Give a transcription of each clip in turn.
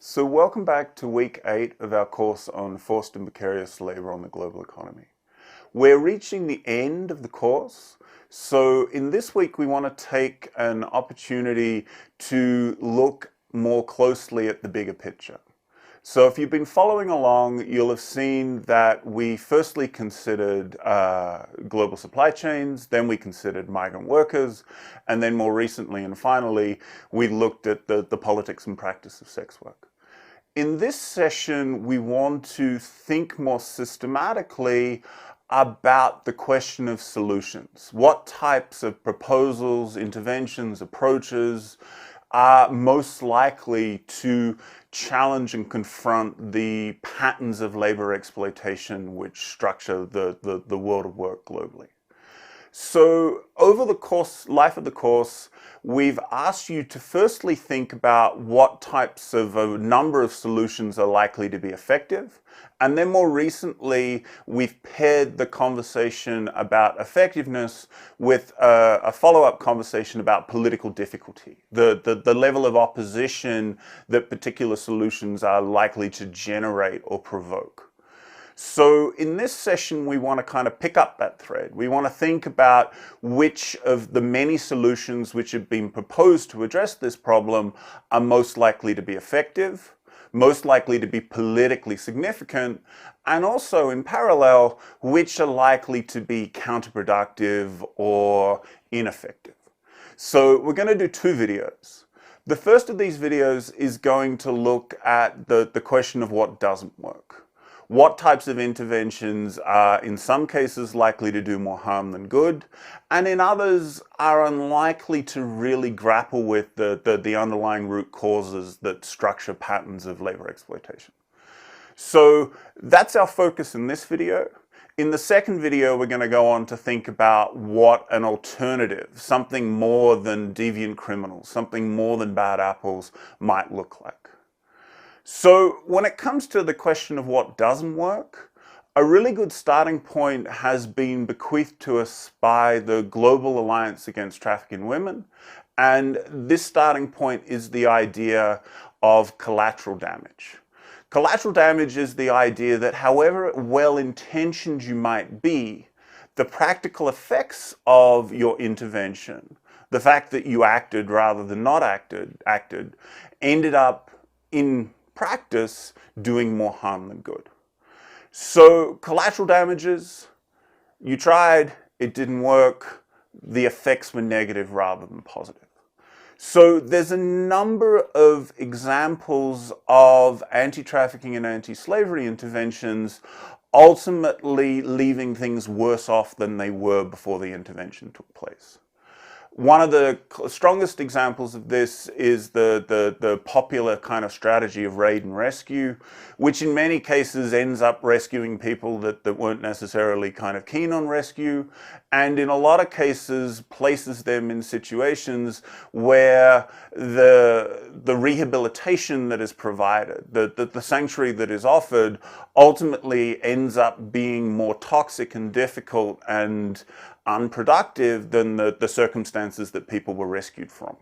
So welcome back to week 8 of our course on forced and precarious labour on the global economy. We're reaching the end of the course, so in this week we want to take an opportunity to look more closely at the bigger picture. So if you've been following along, you'll have seen that we firstly considered global supply chains, then we considered migrant workers, and then more recently and finally, we looked at the politics and practice of sex work. In this session, we want to think more systematically about the question of solutions. What types of proposals, interventions, approaches are most likely to challenge and confront the patterns of labor exploitation which structure the world of work globally. So over the life of the course, we've asked you to firstly think about what types of a number of solutions are likely to be effective. And then more recently, we've paired the conversation about effectiveness with a follow-up conversation about political difficulty, the level of opposition that particular solutions are likely to generate or provoke. So in this session, we want to kind of pick up that thread. We want to think about which of the many solutions which have been proposed to address this problem are most likely to be effective, most likely to be politically significant, and also in parallel, which are likely to be counterproductive or ineffective. So we're going to do 2 videos. The first of these videos is going to look at the question of what doesn't work. What types of interventions are in some cases likely to do more harm than good, and in others are unlikely to really grapple with the underlying root causes that structure patterns of labor exploitation. So that's our focus in this video. In the second video, we're going to go on to think about what an alternative, something more than deviant criminals, something more than bad apples might look like. So when it comes to the question of what doesn't work, a really good starting point has been bequeathed to us by the Global Alliance Against Trafficking in Women. And this starting point is the idea of collateral damage. Collateral damage is the idea that however well-intentioned you might be, the practical effects of your intervention, the fact that you acted rather than not acted, ended up in practice doing more harm than good. So collateral damages, you tried, it didn't work, the effects were negative rather than positive. So there's a number of examples of anti-trafficking and anti-slavery interventions ultimately leaving things worse off than they were before the intervention took place. One of the strongest examples of this is the popular kind of strategy of raid and rescue, which in many cases ends up rescuing people that weren't necessarily kind of keen on rescue, and in a lot of cases places them in situations where the rehabilitation that is provided, the sanctuary that is offered, ultimately ends up being more toxic and difficult and unproductive than the circumstances that people were rescued from.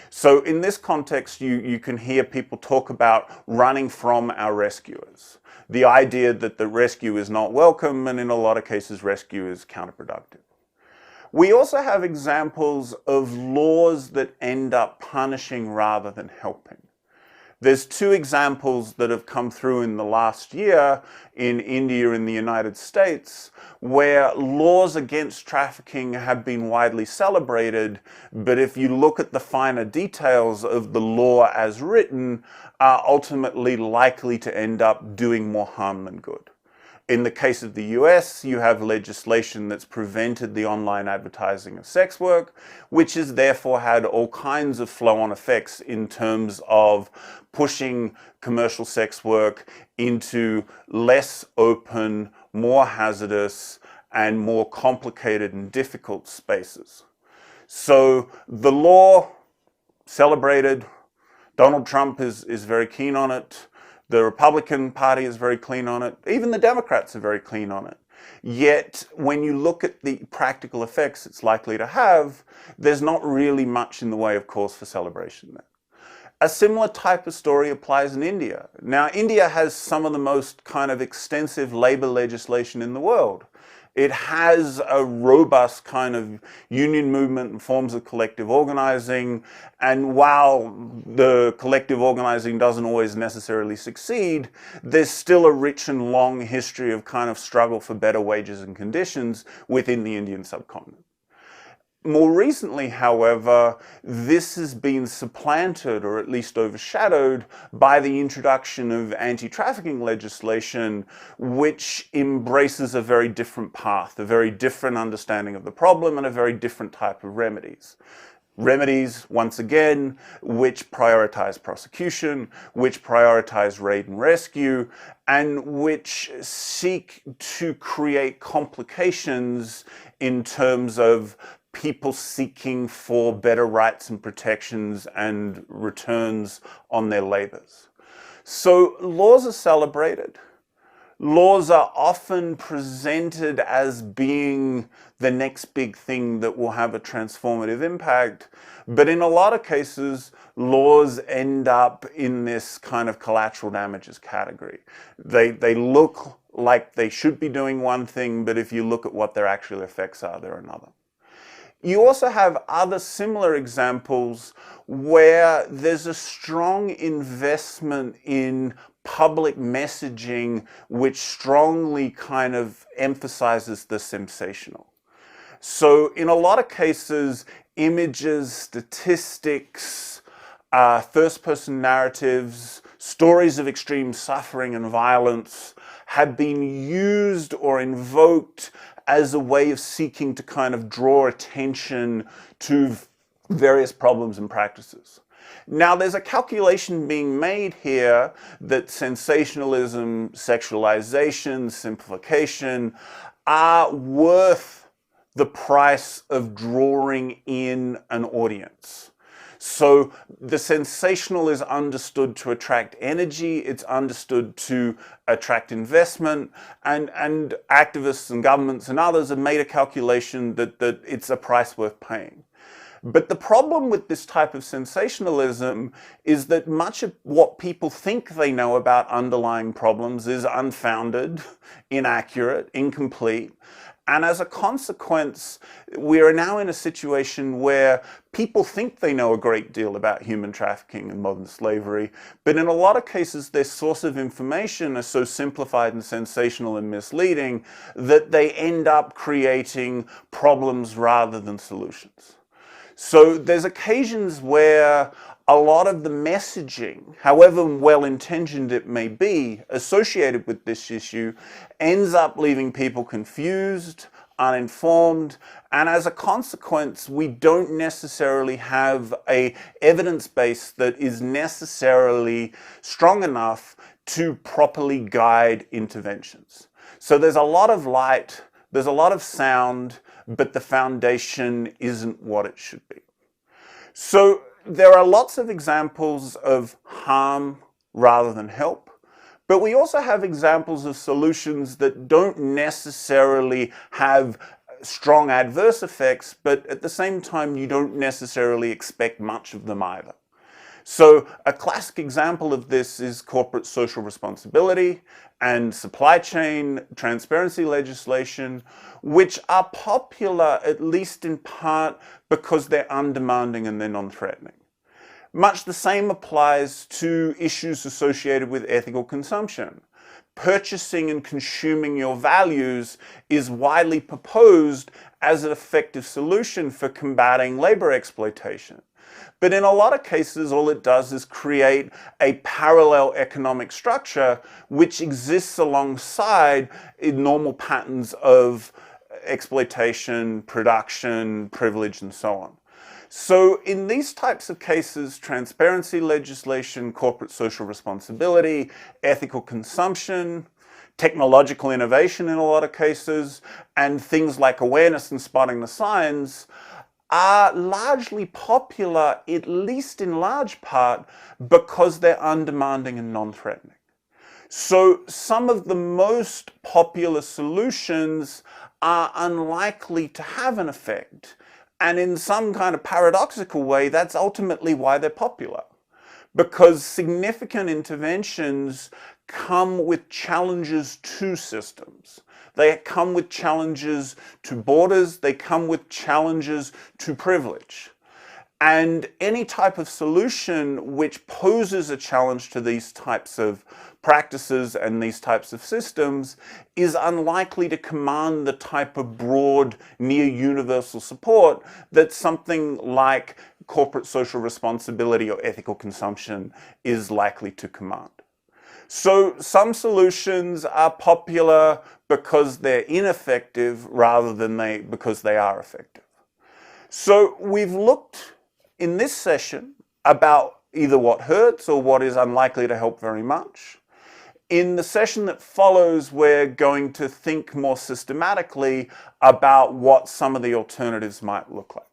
So in this context, you can hear people talk about running from our rescuers. The idea that the rescue is not welcome, and in a lot of cases, rescue is counterproductive. We also have examples of laws that end up punishing rather than helping. There's 2 examples that have come through in the last year in India and the United States where laws against trafficking have been widely celebrated, but if you look at the finer details of the law as written, are ultimately likely to end up doing more harm than good. In the case of the US, you have legislation that's prevented the online advertising of sex work, which has therefore had all kinds of flow-on effects in terms of pushing commercial sex work into less open, more hazardous, and more complicated and difficult spaces. So the law celebrated, Donald Trump is very keen on it. The Republican Party is very keen on it. Even the Democrats are very keen on it. Yet, when you look at the practical effects it's likely to have, there's not really much in the way of cause for celebration there. A similar type of story applies in India. Now, India has some of the most kind of extensive labor legislation in the world. It has a robust kind of union movement and forms of collective organizing. And while the collective organizing doesn't always necessarily succeed, there's still a rich and long history of kind of struggle for better wages and conditions within the Indian subcontinent. More recently, however, this has been supplanted, or at least overshadowed, by the introduction of anti-trafficking legislation, which embraces a very different path, a very different understanding of the problem, and a very different type of remedies. Remedies, once again, which prioritize prosecution, which prioritize raid and rescue, and which seek to create complications in terms of people seeking for better rights and protections and returns on their labors. So laws are celebrated. Laws are often presented as being the next big thing that will have a transformative impact, but in a lot of cases, laws end up in this kind of collateral damages category. They look like they should be doing one thing, but if you look at what their actual effects are, they're another. You also have other similar examples where there's a strong investment in public messaging which strongly kind of emphasizes the sensational. So in a lot of cases, images, statistics, first-person narratives, stories of extreme suffering and violence have been used or invoked as a way of seeking to kind of draw attention to various problems and practices. Now, there's a calculation being made here that sensationalism, sexualization, simplification are worth the price of drawing in an audience. So the sensational is understood to attract energy, it's understood to attract investment, and activists and governments and others have made a calculation that it's a price worth paying. But the problem with this type of sensationalism is that much of what people think they know about underlying problems is unfounded, inaccurate, incomplete. And as a consequence, we are now in a situation where people think they know a great deal about human trafficking and modern slavery, but in a lot of cases, their source of information is so simplified and sensational and misleading that they end up creating problems rather than solutions. So there's occasions where a lot of the messaging, however well-intentioned it may be, associated with this issue, ends up leaving people confused, uninformed, and as a consequence, we don't necessarily have an evidence base that is necessarily strong enough to properly guide interventions. So there's a lot of light, there's a lot of sound, but the foundation isn't what it should be. So there are lots of examples of harm rather than help, but we also have examples of solutions that don't necessarily have strong adverse effects, but at the same time, you don't necessarily expect much of them either. So a classic example of this is corporate social responsibility and supply chain transparency legislation, which are popular, at least in part, because they're undemanding and they're non-threatening. Much the same applies to issues associated with ethical consumption. Purchasing and consuming your values is widely proposed as an effective solution for combating labor exploitation. But in a lot of cases, all it does is create a parallel economic structure which exists alongside normal patterns of exploitation, production, privilege, and so on. So in these types of cases, transparency legislation, corporate social responsibility, ethical consumption, technological innovation in a lot of cases, and things like awareness and spotting the signs are largely popular, at least in large part, because they're undemanding and non-threatening. So some of the most popular solutions are unlikely to have an effect. And in some kind of paradoxical way, that's ultimately why they're popular. because significant interventions come with challenges to systems. They come with challenges to borders, they come with challenges to privilege. And any type of solution which poses a challenge to these types of practices and these types of systems is unlikely to command the type of broad, near universal support that something like corporate social responsibility or ethical consumption is likely to command. So some solutions are popular because they're ineffective rather than because they are effective. So we've looked in this session about either what hurts or what is unlikely to help very much. In the session that follows, we're going to think more systematically about what some of the alternatives might look like.